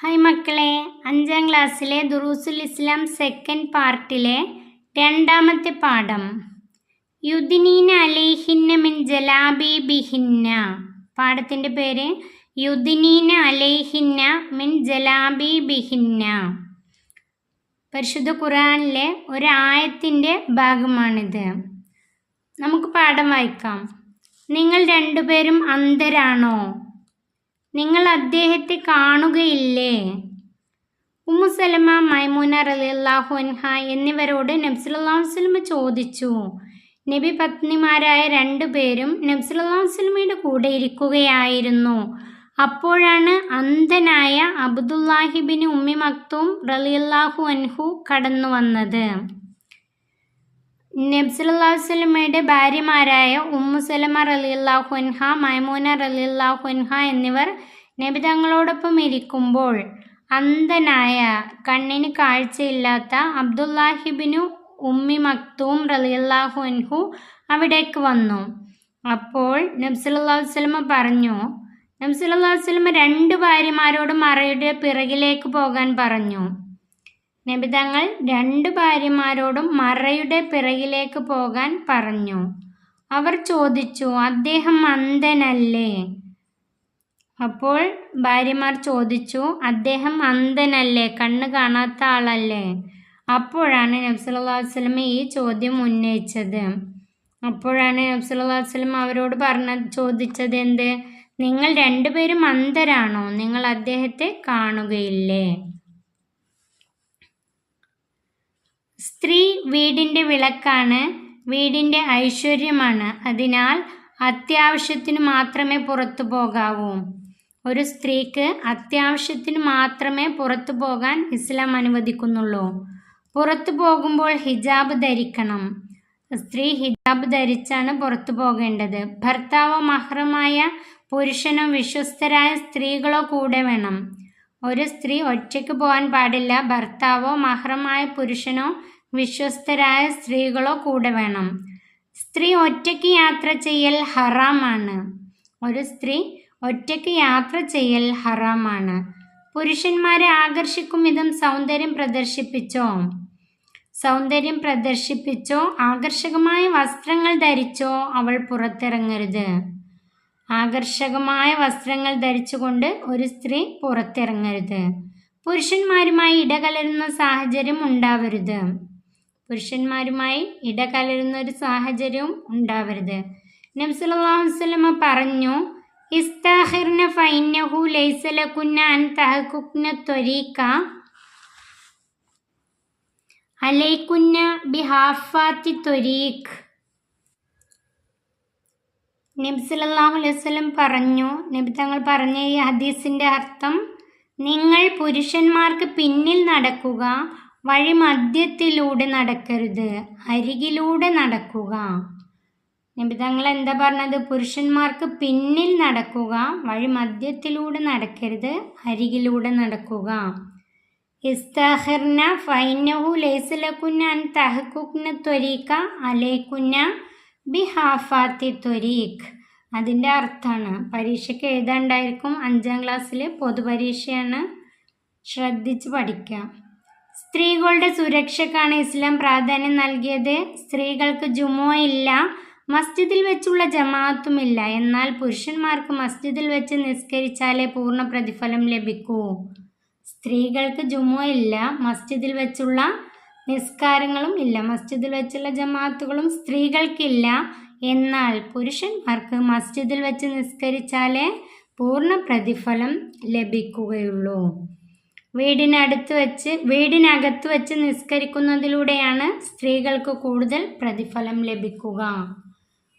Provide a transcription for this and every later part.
Hi മക്കളെ, 5ാം ക്ലാസ്സിലെ ദുറൂസുൽ ഇസ്ലാം second പാർട്ടിലെ രണ്ടാമത്തെ പാഠം യുദ്നീന അലൈഹിന്ന മിൻ ജലാബീബിഹിന്ന. പാഠത്തിൻ്റെ പേര് യുദ്നീന അലൈഹിന്ന മിൻ ജലാബീബിഹിന്ന. പരിശുദ്ധ ഖുർആനിലെ ഒരായത്തിൻ്റെ ഭാഗമാണിത്. നമുക്ക് പാഠം വായിക്കാം. നിങ്ങൾ രണ്ടുപേരും അന്ധരാണോ? നിങ്ങൾ അദ്ദേഹത്തെ കാണുകയില്ലേ? ഉമ്മു സലമ, മൈമൂന റളിയല്ലാഹു അൻഹ എന്നിവരോട് നബി സല്ലല്ലാഹു അലൈഹി വസല്ലം ചോദിച്ചു. നബി പത്നിമാരായ രണ്ടുപേരും നബി സല്ലല്ലാഹു അലൈഹി വസല്ലമയുടെ കൂടെ ഇരിക്കുകയായിരുന്നു. അപ്പോഴാണ് അന്ധനായ അബ്ദുല്ലാഹി ബിൻ ഉമ്മി മക്തൂം റളിയല്ലാഹു അൻഹു കടന്നു വന്നത്. നബി സല്ലല്ലാഹു അലൈഹി വസല്ലമയുടെ ഭാര്യമാരായ ഉമ്മു സലമ റളിയല്ലാഹു അൻഹ, മൈമൂന റളിയല്ലാഹു അൻഹ എന്നിവർ നബി തങ്ങളോടൊപ്പം ഇരിക്കുമ്പോൾ അന്ധനായ, കണ്ണിന് കാഴ്ചയില്ലാത്ത അബ്ദുല്ലാഹി ബിൻ ഉമ്മി മക്തൂം റളിയല്ലാഹു അൻഹു അവിടേക്ക് വന്നു. അപ്പോൾ നബി സല്ലല്ലാഹു അലൈഹി വസല്ലമ പറഞ്ഞു. നബി സല്ലല്ലാഹു അലൈഹി വസല്ലമ രണ്ട് ഭാര്യമാരോട് മറയുടെ പിറകിലേക്ക് പോകാൻ പറഞ്ഞു. നബി തങ്ങൾ രണ്ട് ഭാര്യമാരോടും മറയുടെ പിറകിലേക്ക് പോകാൻ പറഞ്ഞു. അവർ ചോദിച്ചു, അദ്ദേഹം അന്ധനല്ലേ? അപ്പോൾ ഭാര്യമാർ ചോദിച്ചു, അദ്ദേഹം അന്ധനല്ലേ, കണ്ണ് കാണാത്ത ആളല്ലേ? അപ്പോഴാണ് നബി സല്ലല്ലാഹു അലൈഹി വസല്ലം ഈ ചോദ്യം ഉന്നയിച്ചത്. അപ്പോഴാണ് നബി സല്ലല്ലാഹു അലൈഹി വസല്ലം അവരോട് ചോദിച്ചത് എന്ത്? നിങ്ങൾ രണ്ടുപേരും അന്ധരാണോ? നിങ്ങൾ അദ്ദേഹത്തെ കാണുകയില്ലേ? സ്ത്രീ വീടിൻ്റെ വിളക്കാണ്, വീടിൻ്റെ ഐശ്വര്യമാണ്. അതിനാൽ അത്യാവശ്യത്തിന് മാത്രമേ പുറത്തു പോകാവൂ. ഒരു സ്ത്രീക്ക് അത്യാവശ്യത്തിന് മാത്രമേ പുറത്തു പോകാൻ ഇസ്ലാം അനുവദിക്കുന്നുള്ളൂ. പുറത്തു പോകുമ്പോൾ ഹിജാബ് ധരിക്കണം. സ്ത്രീ ഹിജാബ് ധരിച്ചാണ് പുറത്തു പോകേണ്ടത്. ഭർത്താവോ മഹ്റമായ പുരുഷനോ വിശ്വസ്തരായ സ്ത്രീകളോ കൂടെ വേണം. ഒരു സ്ത്രീ ഒറ്റയ്ക്ക് പോകാൻ പാടില്ല. ഭർത്താവോ മഹ്റമായ പുരുഷനോ വിശ്വസ്തരായ സ്ത്രീകളോ കൂടെ വേണം. സ്ത്രീ ഒറ്റയ്ക്ക് യാത്ര ചെയ്യൽ ഹറാമാണ്. ഒരു സ്ത്രീ ഒറ്റയ്ക്ക് യാത്ര ചെയ്യൽ ഹറാമാണ്. പുരുഷന്മാരെ ആകർഷിക്കും വിധം സൗന്ദര്യം പ്രദർശിപ്പിച്ചോ ആകർഷകമായ വസ്ത്രങ്ങൾ ധരിച്ചോ അവൾ പുറത്തിറങ്ങരുത്. ആകർഷകമായ വസ്ത്രങ്ങൾ ധരിച്ചുകൊണ്ട് ഒരു സ്ത്രീ പുറത്തിറങ്ങരുത്. പുരുഷന്മാരുമായി ഇടകലരുന്ന സാഹചര്യം ഉണ്ടാവരുത്. ഒരു സാഹചര്യവും ഉണ്ടാവരുത്. നബി സല്ലല്ലാഹു അലൈഹി വസല്ലം പറഞ്ഞു, ഇസ്താഖിർന ഫഇന്നഹു ലൈസ ലകുന്ന അൻ തഹഖുഖ്ന ത്വരീഖ അലൈകുന്ന ബിഹാഫാത്തി ത്വരീഖ്. നബി സല്ലല്ലാഹു അലൈഹി വസല്ലം പറഞ്ഞു, നബി തങ്ങൾ പറഞ്ഞ ഈ ഹദീസിൻ്റെ അർത്ഥം, നിങ്ങൾ പുരുഷന്മാർക്ക് പിന്നിൽ നടക്കുക, വഴി മധ്യത്തിലൂടെ നടക്കരുത്, അരികിലൂടെ നടക്കുക. നബി തങ്ങൾ എന്താ പറഞ്ഞത്? പുരുഷന്മാർക്ക് പിന്നിൽ നടക്കുക, വഴി മധ്യത്തിലൂടെ നടക്കരുത്, അരികിലൂടെ നടക്കുക. ഇസ്തഖിർന ഫഇന്നഹു ലൈസ ലകുന്ന അൻ തഹഖുഖ്ന ത്വരീഖ അലൈകുന്ന ബിഹാഫാത്തി ത്വരീഖ്. അതിൻ്റെ അർത്ഥമാണ്. പരീക്ഷയ്ക്ക് എഴുതാണ്ടായിരിക്കും. 5ാം ക്ലാസ്സിൽ പൊതുപരീക്ഷയാണ്, ശ്രദ്ധിച്ച് പഠിക്കാം. സ്ത്രീകളുടെ സുരക്ഷയ്ക്കാണ് ഇസ്ലാം പ്രാധാന്യം നൽകിയത്. സ്ത്രീകൾക്ക് ജുമുഅ ഇല്ല, മസ്ജിദിൽ വെച്ചുള്ള ജമാഅത്തുമില്ല. എന്നാൽ പുരുഷന്മാർക്ക് മസ്ജിദിൽ വെച്ച് നിസ്കരിച്ചാലേ പൂർണ്ണ പ്രതിഫലം ലഭിക്കൂ. സ്ത്രീകൾക്ക് ജുമുഅ ഇല്ല, മസ്ജിദിൽ വെച്ചുള്ള നിസ്കാരങ്ങളും ഇല്ല, മസ്ജിദിൽ വെച്ചുള്ള ജമാഅത്തുകളും സ്ത്രീകൾക്കില്ല. എന്നാൽ പുരുഷന്മാർക്ക് മസ്ജിദിൽ വെച്ച് നിസ്കരിച്ചാലേ പൂർണ്ണ പ്രതിഫലം ലഭിക്കുകയുള്ളൂ. വീടിനകത്ത് വെച്ച് നിസ്കരിക്കുന്നതിലൂടെയാണ് സ്ത്രീകൾക്ക് കൂടുതൽ പ്രതിഫലം ലഭിക്കുക.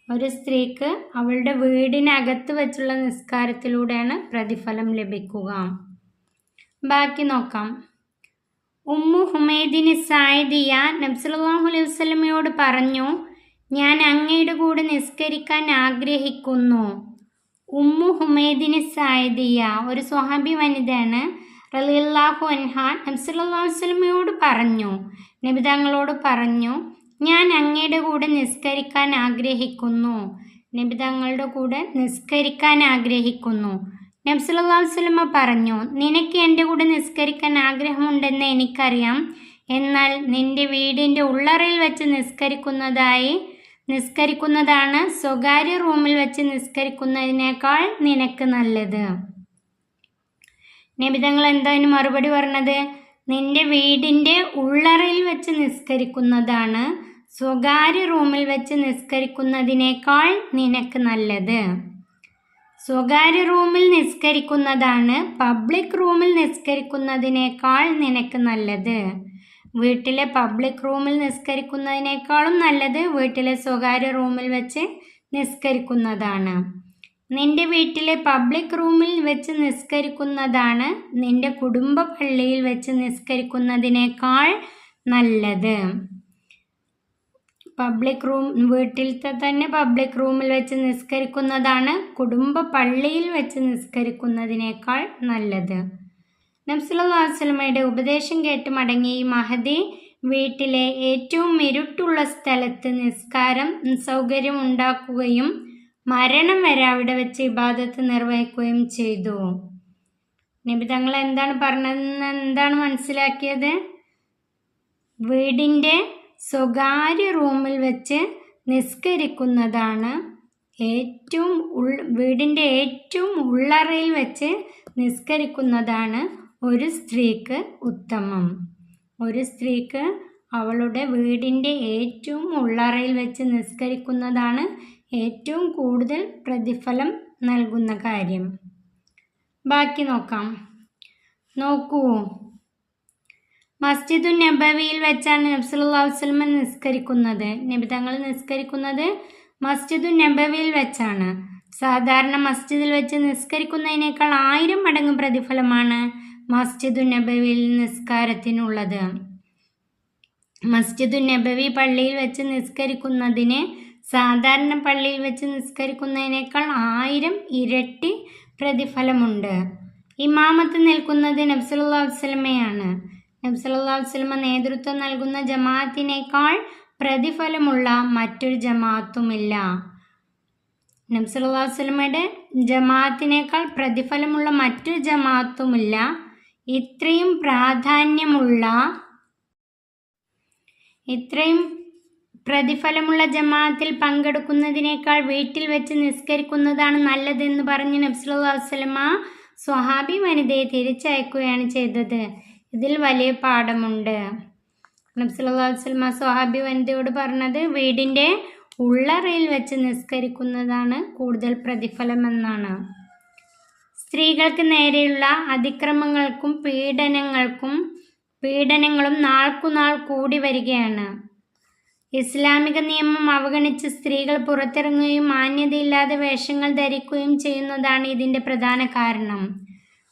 ഒരു സ്ത്രീക്ക് അവളുടെ വീടിനകത്ത് വെച്ചുള്ള നിസ്കാരത്തിലൂടെയാണ് പ്രതിഫലം ലഭിക്കുക. ബാക്കി നോക്കാം. ഉമ്മു ഹുമൈദിന് സായിദിയ നബി സല്ലല്ലാഹു അലൈഹി വസല്ലമയോട് പറഞ്ഞു, ഞാൻ അങ്ങയുടെ കൂടെ നിസ്കരിക്കാൻ ആഗ്രഹിക്കുന്നു. ഉമ്മു ഹുമൈദിന് സായിദിയ ഒരു സ്വഹാബി വനിതയാണ്. റളിയല്ലാഹു അൻഹ നബി സല്ലല്ലാഹു അലൈഹി വസല്ലമയോട് പറഞ്ഞു, നബി തങ്ങളോട് പറഞ്ഞു, ഞാൻ അങ്ങയുടെ കൂടെ നിസ്കരിക്കാൻ ആഗ്രഹിക്കുന്നു. നബി തങ്ങളുടെ കൂടെ നിസ്കരിക്കാൻ ആഗ്രഹിക്കുന്നു. നബി സല്ലല്ലാഹു അലൈഹി വസല്ലമ പറഞ്ഞു, നിനക്ക് എൻ്റെ കൂടെ നിസ്കരിക്കാൻ ആഗ്രഹമുണ്ടെന്ന് എനിക്കറിയാം. എന്നാൽ നിന്റെ വീടിൻ്റെ ഉള്ളറയിൽ വെച്ച് നിസ്കരിക്കുന്നതാണ് സ്വകാര്യ റൂമിൽ വെച്ച് നിസ്കരിക്കുന്നതിനേക്കാൾ നിനക്ക് നല്ലത്. നബി തങ്ങൾ എന്താണ് മറുപടി പറഞ്ഞത്? നിന്റെ വീടിൻ്റെ ഉള്ളറയിൽ വെച്ച് നിസ്കരിക്കുന്നതാണ് സ്വകാര്യ റൂമിൽ വെച്ച് നിസ്കരിക്കുന്നതിനേക്കാൾ നിനക്ക് നല്ലത്. സ്വകാര്യ റൂമിൽ നിസ്കരിക്കുന്നതാണ് പബ്ലിക് റൂമിൽ നിസ്കരിക്കുന്നതിനേക്കാൾ നിനക്ക് നല്ലത്. വീട്ടിലെ പബ്ലിക് റൂമിൽ നിസ്കരിക്കുന്നതിനേക്കാളും നല്ലത് വീട്ടിലെ സ്വകാര്യ റൂമിൽ വെച്ച് നിസ്കരിക്കുന്നതാണ്. നിന്റെ വീട്ടിലെ പബ്ലിക് റൂമിൽ വെച്ച് നിസ്കരിക്കുന്നതാണ് നിന്റെ കുടുംബ പള്ളിയിൽ വെച്ച് നിസ്കരിക്കുന്നതിനേക്കാൾ നല്ലത്. വീട്ടിലത്തെ തന്നെ പബ്ലിക് റൂമിൽ വെച്ച് നിസ്കരിക്കുന്നതാണ് കുടുംബ പള്ളിയിൽ വെച്ച് നിസ്കരിക്കുന്നതിനേക്കാൾ നല്ലത്. നബി സല്ലല്ലാഹു അലൈഹി വസല്ലമയുടെ ഉപദേശം കേട്ട് മടങ്ങി മഹദി വീട്ടിലെ ഏറ്റവും ഇരുട്ടുള്ള സ്ഥലത്ത് നിസ്കാരം സൗകര്യം ഉണ്ടാക്കുകയും മരണം വരെ അവിടെ വെച്ച് ഇബാദത്ത് നിർവഹിക്കുകയും ചെയ്തു. നബി തങ്ങൾ എന്താണ് പറഞ്ഞതെന്ന് എന്താണ് മനസ്സിലാക്കിയത്? വീടിൻ്റെ സ്വകാര്യ റൂമിൽ വെച്ച് നിസ്കരിക്കുന്നതാണ് വീടിൻ്റെ ഏറ്റവും ഉള്ളറയിൽ വെച്ച് നിസ്കരിക്കുന്നതാണ് ഒരു സ്ത്രീക്ക് ഉത്തമം. ഒരു സ്ത്രീക്ക് അവളുടെ വീടിൻ്റെ ഏറ്റവും ഉള്ളറയിൽ വെച്ച് നിസ്കരിക്കുന്നതാണ് ഏറ്റവും കൂടുതൽ പ്രതിഫലം നൽകുന്ന കാര്യം. ബാക്കി നോക്കൂ. മസ്ജിദുൻ നബവിയിൽ വെച്ചാണ് നബി സല്ലല്ലാഹു അലൈഹി വസല്ലം നിസ്കരിക്കുന്നത്. നബി തങ്ങൾ നിസ്കരിക്കുന്നത് മസ്ജിദുൻ നബവിയിൽ വെച്ചാണ്. സാധാരണ മസ്ജിദിൽ വെച്ച് നിസ്കരിക്കുന്നതിനേക്കാൾ 1000 മടങ്ങ് പ്രതിഫലമാണ് മസ്ജിദുൻ നബവിയിൽ നിസ്കാരത്തിനുള്ളത്. മസ്ജിദുൻ നബവി പള്ളിയിൽ വെച്ച് നിസ്കരിക്കുന്നതിന് സാധാരണ പള്ളിയിൽ വെച്ച് നിസ്കരിക്കുന്നതിനേക്കാൾ 1000 ഇരട്ടി പ്രതിഫലമുണ്ട്. ഇമാമത്ത് നിൽക്കുന്നത് നബി സല്ലല്ലാഹു അലൈഹി വസല്ലമയാണ്. നബി സല്ലല്ലാഹു അലൈഹി വസല്ലമ നേതൃത്വം നൽകുന്ന ജമാഅത്തിനേക്കാൾ പ്രതിഫലമുള്ള മറ്റൊരു ജമാഅത്തുമില്ല. നബി സല്ലല്ലാഹു അലൈഹി വസല്ലമയുടെ ജമാഅത്തിനേക്കാൾ പ്രതിഫലമുള്ള മറ്റൊരു ജമാഅത്തുമില്ല. ഇത്രയും പ്രതിഫലമുള്ള ജമാഅത്തിൽ പങ്കെടുക്കുന്നതിനേക്കാൾ വീട്ടിൽ വെച്ച് നിസ്കരിക്കുന്നതാണ് നല്ലതെന്ന് പറഞ്ഞ് നബി സല്ലല്ലാഹു അലൈഹി വസല്ലമ സ്വഹാബി വനിതയെ തിരിച്ചയക്കുകയാണ് ചെയ്തത്. ഇതിൽ വലിയ പാഠമുണ്ട്. നബി സല്ലല്ലാഹു അലൈഹി വസല്ലമ സ്വഹാബി വനിതയോട് പറഞ്ഞത് വീടിൻ്റെ ഉള്ളറയിൽ വെച്ച് നിസ്കരിക്കുന്നതാണ് കൂടുതൽ പ്രതിഫലമെന്നാണ്. സ്ത്രീകൾക്ക് നേരെയുള്ള അതിക്രമങ്ങൾക്കും പീഡനങ്ങളും നാൾക്കുനാൾ കൂടി വരികയാണ്. ഇസ്ലാമിക നിയമം അവഗണിച്ച് സ്ത്രീകൾ പുറത്തിറങ്ങുകയും മാന്യതയില്ലാതെ വേഷങ്ങൾ ധരിക്കുകയും ചെയ്യുന്നതാണ് ഇതിൻ്റെ പ്രധാന കാരണം.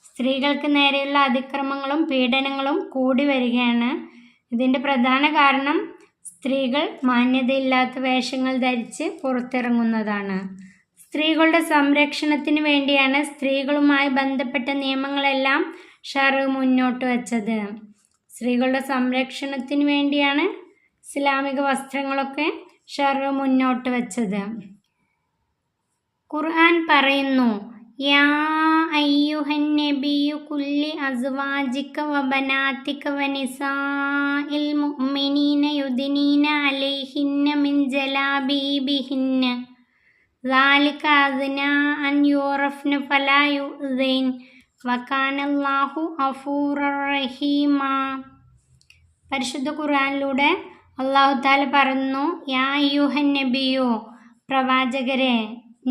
സ്ത്രീകൾക്ക് നേരെയുള്ള അതിക്രമങ്ങളും പീഡനങ്ങളും കൂടി വരികയാണ്. ഇതിൻ്റെ പ്രധാന കാരണം സ്ത്രീകൾ മാന്യതയില്ലാത്ത വേഷങ്ങൾ ധരിച്ച് പുറത്തിറങ്ങുന്നതാണ്. സ്ത്രീകളുടെ സംരക്ഷണത്തിന് വേണ്ടിയാണ് സ്ത്രീകളുമായി ബന്ധപ്പെട്ട നിയമങ്ങളെല്ലാം ശർഅ് മുന്നോട്ട് വച്ചത്. സ്ത്രീകളുടെ സംരക്ഷണത്തിന് വേണ്ടിയാണ് ഇസ്ലാമിക വസ്ത്രങ്ങളൊക്കെ ശർഅ് മുന്നോട്ട് വച്ചത്. ഖുർആൻ പറയുന്നു, യാ അയ്യുഹൻ നബിയ്യു കുല്ലി അസ്വാജിക വബനാതിക വനിസാഇൽ മുഅ്മിനീന യുദ്നീന അലൈഹിന്ന മിൻ ജലാബീബിഹിന്ന ദാലിക അദ്നാ അൻ യുറഫ്ന ഫലാ യുഅ്ദൈൻ വകാനല്ലാഹു ഗഫൂറർ റഹീമാ. പരിശുദ്ധ ഖുർആനിലൂടെ അല്ലാഹു തആല പറയുന്നു, യാ അയ്യുഹൻ നബിയ്യു, പ്രവാചകരെ,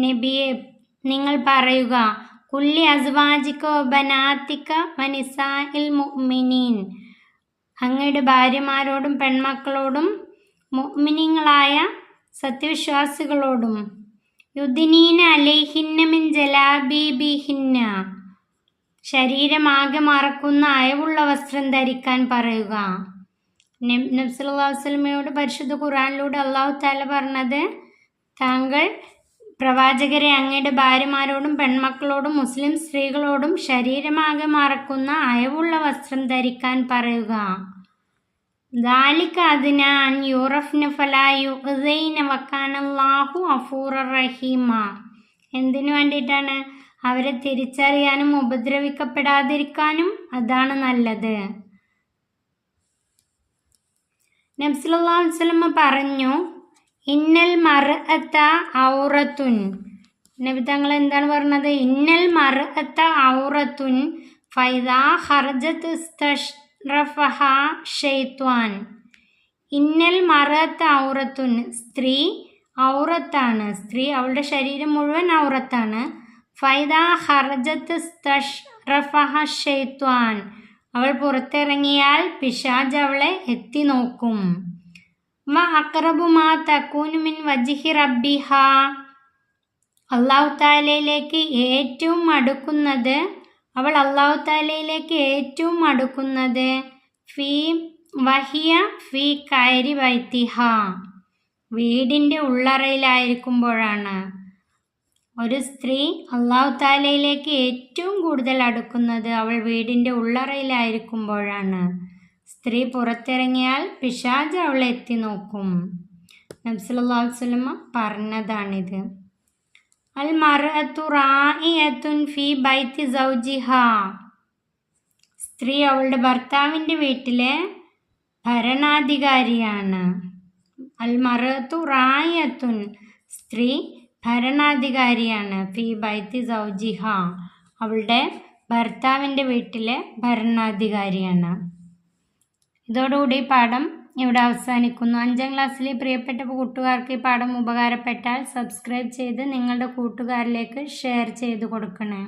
നബിയെ നിങ്ങൾ പറയുക, കുല്ലി അസ്വാജിക വബനാതിക വനിസാഇൽ മുഅ്മിനീൻ, അങ്ങയുടെ ഭാര്യമാരോടും പെൺമക്കളോടും മുഅ്മിനീങ്ങളായ സത്യവിശ്വാസികളോടും, യുദ്നീന അലൈഹിന്ന മിൻ ജലാബീബിഹിന്ന, ശരീരമാകെ മറക്കുന്ന അയവുള്ള വസ്ത്രം ധരിക്കാൻ പറയുക. നബി സല്ലല്ലാഹു അലൈഹി വസല്ലമയോട് പരിശുദ്ധ ഖുർആനിലൂടെ അല്ലാഹു തആല പറഞ്ഞത്, താങ്കൾ പ്രവാചകരെ അങ്ങയുടെ ഭാര്യമാരോടും പെൺമക്കളോടും മുസ്ലിം സ്ത്രീകളോടും ശരീരമാകെ മറക്കുന്ന അയവുള്ള വസ്ത്രം ധരിക്കാൻ പറയുക. ദാലിക അദ്നാ അൻ യുറഫ്ന ഫലാ യുഅ്ദൈന വകാനല്ലാഹു ഗഫൂറർ റഹീമാ. എന്തിനു വേണ്ടിയിട്ടാണ്? അവരെ തിരിച്ചറിയാനും ഉപദ്രവിക്കപ്പെടാതിരിക്കാനും അതാണ് നല്ലത്. നബി സല്ലല്ലാഹു അലൈഹി വസല്ലം പറഞ്ഞു, ഇന്നൽ മർഅത ഔറത്തുൻ. നബി തങ്ങൾ എന്താണ് പറഞ്ഞത്? ഇന്നൽ മർഅത ഔറത്തുൻ ഫൈദാ ഖറജത് ഇസ്തശ്റഫഹാ ശൈത്വാൻ. ഇന്നൽ മർഅത ഔറത്തുൻ, സ്ത്രീ ഔറത്താണ്. സ്ത്രീ അവളുടെ ശരീരം മുഴുവൻ ഔറത്താണ്. ഫൈദാ ഖറജത് ഇസ്തശ്റഫഹാ ശൈത്വാൻ, അവൾ പുറത്തിറങ്ങിയാൽ പിശാച് അവളെ എത്തി നോക്കും. വ അഖ്റബു മാ തകൂനു മിൻ വജ്ഹി റബ്ബിഹാ, അല്ലാഹു തആലയിലേക്ക് ഏറ്റവും അടുക്കുന്നത്, അവൾ അല്ലാഹു തആലയിലേക്ക് ഏറ്റവും അടുക്കുന്നത് വഹിയ ഫീ കയരി ബൈത്തിഹാ, വീടിൻ്റെ ഉള്ളറയിലായിരിക്കുമ്പോഴാണ്. ഒരു സ്ത്രീ അല്ലാഹു തആലയിലേക്ക് ഏറ്റവും കൂടുതൽ അടുക്കുന്നത് അവൾ വീടിൻ്റെ ഉള്ളറയിലായിരിക്കുമ്പോഴാണ്. സ്ത്രീ പുറത്തിറങ്ങിയാൽ പിശാച് അവളെ എത്തി നോക്കും. നബി സല്ലല്ലാഹു അലൈഹി വസല്ലം പറഞ്ഞതാണിത്. അൽ മർഅതു റാഇയത്തുൻ ഫീ ബൈത്തി സൗജിഹാ, സ്ത്രീ അവളുടെ ഭർത്താവിൻ്റെ വീട്ടിലെ ഭരണാധികാരിയാണ്. അൽ മർഅതു റാഇയത്തുൻ, സ്ത്രീ ഭരണാധികാരിയാണ്. ഫീ ബൈത്തി സൗജിഹ, അവളുടെ ഭർത്താവിൻ്റെ വീട്ടിലെ ഭരണാധികാരിയാണ്. ഇതോടുകൂടി ഈ പാഠം ഇവിടെ അവസാനിക്കുന്നു. 5ാം ക്ലാസ്സിലെ പ്രിയപ്പെട്ട കൂട്ടുകാർക്ക് ഈ പാഠം ഉപകാരപ്പെട്ടാൽ സബ്സ്ക്രൈബ് ചെയ്ത് നിങ്ങളുടെ കൂട്ടുകാരിലേക്ക് ഷെയർ ചെയ്ത് കൊടുക്കണേ.